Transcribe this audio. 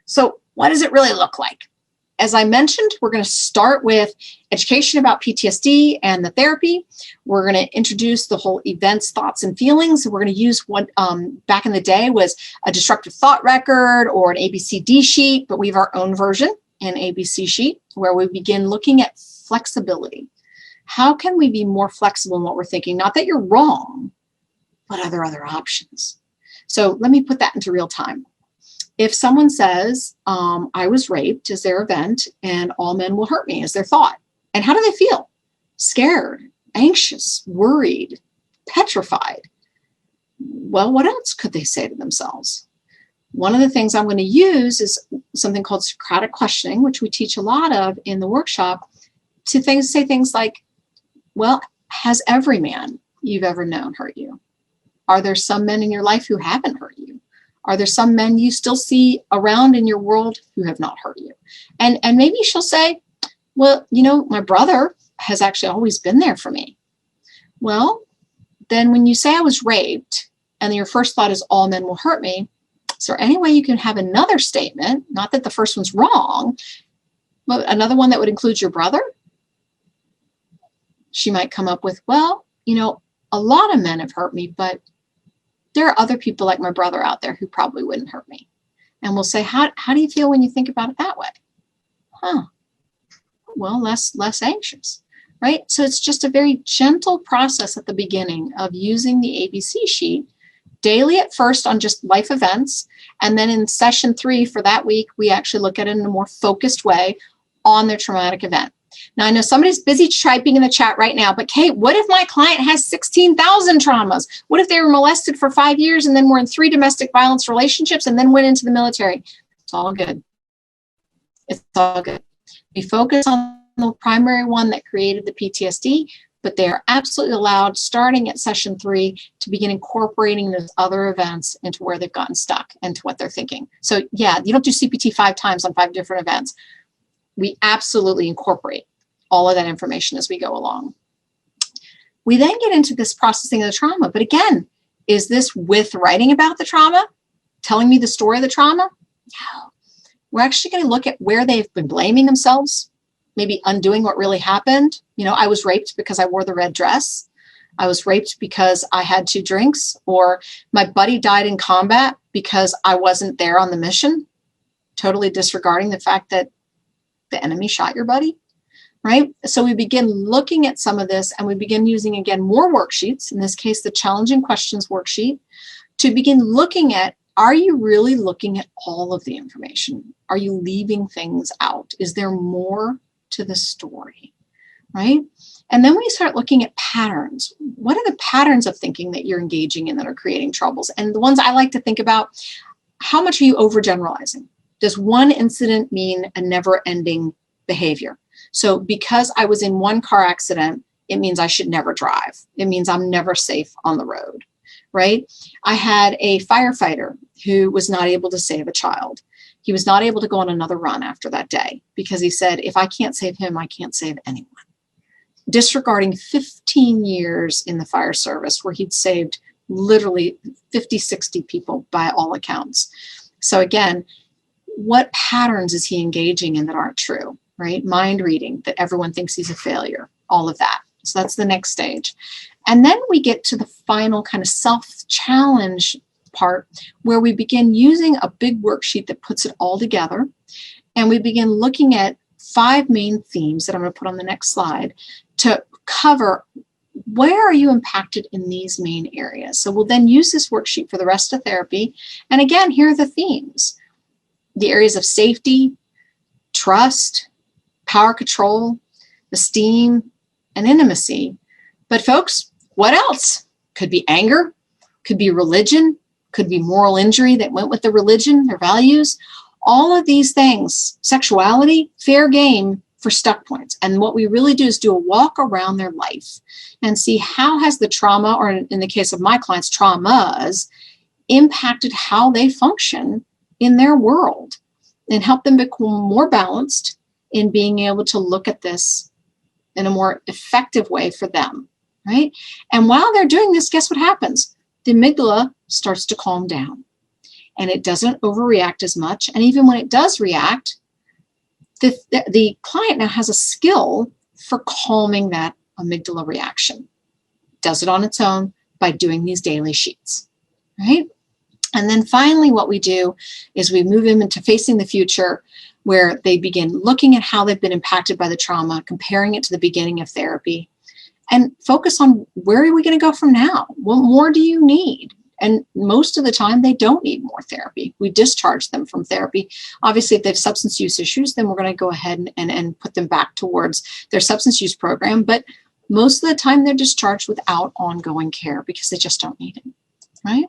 So what does it really look like? As I mentioned, we're going to start with education about PTSD and the therapy. We're going to introduce the whole events, thoughts, and feelings. We're going to use what back in the day was a destructive thought record or an ABCD sheet, but we have our own version, an ABC sheet, where we begin looking at flexibility. How can we be more flexible in what we're thinking? Not that you're wrong, but are there other options? So let me put that into real time. If someone says, I was raped as their event and all men will hurt me as their thought, and how do they feel? Scared, anxious, worried, petrified. Well, what else could they say to themselves? One of the things I'm going to use is something called Socratic questioning, which we teach a lot of in the workshop, to say things like, well, has every man you've ever known hurt you? Are there some men in your life who haven't hurt you? Are there some men you still see around in your world who have not hurt you? And maybe she'll say, well, you know, my brother has actually always been there for me. Well, then when you say I was raped and your first thought is all men will hurt me, is there any way you can have another statement, not that the first one's wrong, but another one that would include your brother? She might come up with, well, you know, a lot of men have hurt me, but there are other people like my brother out there who probably wouldn't hurt me. And we'll say, how do you feel when you think about it that way? Well, less anxious, right? So it's just a very gentle process at the beginning of using the ABC sheet daily at first on just life events. And then in session 3 for that week, we actually look at it in a more focused way on their traumatic event. Now, I know somebody's busy typing in the chat right now, but Kate, what if my client has 16,000 traumas? What if they were molested for 5 years and then were in 3 domestic violence relationships and then went into the military? It's all good. It's all good. We focus on the primary one that created the PTSD, but they are absolutely allowed, starting at session 3, to begin incorporating those other events into where they've gotten stuck and to what they're thinking. So yeah, you don't do CPT 5 times on 5 different events. We absolutely incorporate all of that information as we go along. We then get into this processing of the trauma. But again, is this with writing about the trauma, telling me the story of the trauma? No. We're actually going to look at where they've been blaming themselves, maybe undoing what really happened. You know, I was raped because I wore the red dress. I was raped because I had 2 drinks, or my buddy died in combat because I wasn't there on the mission, totally disregarding the fact that the enemy shot your buddy, right? So we begin looking at some of this, and we begin using, again, more worksheets, in this case, the challenging questions worksheet, to begin looking at, are you really looking at all of the information? Are you leaving things out? Is there more to the story, right? And then we start looking at patterns. What are the patterns of thinking that you're engaging in that are creating troubles? And the ones I like to think about, how much are you overgeneralizing? Does one incident mean a never-ending behavior? So because I was in one car accident, it means I should never drive. It means I'm never safe on the road, right? I had a firefighter who was not able to save a child. He was not able to go on another run after that day because he said, if I can't save him, I can't save anyone. Disregarding 15 years in the fire service where he'd saved literally 50, 60 people by all accounts. So again, what patterns is he engaging in that aren't true, right? Mind reading, that everyone thinks he's a failure, all of that. So that's the next stage. And then we get to the final kind of self-challenge part where we begin using a big worksheet that puts it all together. And we begin looking at 5 main themes that I'm going to put on the next slide to cover where are you impacted in these main areas. So we'll then use this worksheet for the rest of therapy. And again, here are the themes. The areas of safety, trust, power control, esteem, and intimacy. But folks, what else? Could be anger, could be religion, could be moral injury that went with the religion, their values. All of these things, sexuality, fair game for stuck points. And what we really do is do a walk around their life and see how has the trauma, or in the case of my clients, traumas, impacted how they function in their world, and help them become more balanced in being able to look at this in a more effective way for them, right? And while they're doing this, guess what happens? The amygdala starts to calm down. and it doesn't overreact as much. And even when it does react, the client now has a skill for calming that amygdala reaction. Does it on its own by doing these daily sheets, right? And then finally, what we do is we move them into facing the future, where they begin looking at how they've been impacted by the trauma, comparing it to the beginning of therapy, and focus on where are we going to go from now? What more do you need? And most of the time, they don't need more therapy. We discharge them from therapy. Obviously, if they have substance use issues, then we're going to go ahead and put them back towards their substance use program. But most of the time, they're discharged without ongoing care because they just don't need it, right?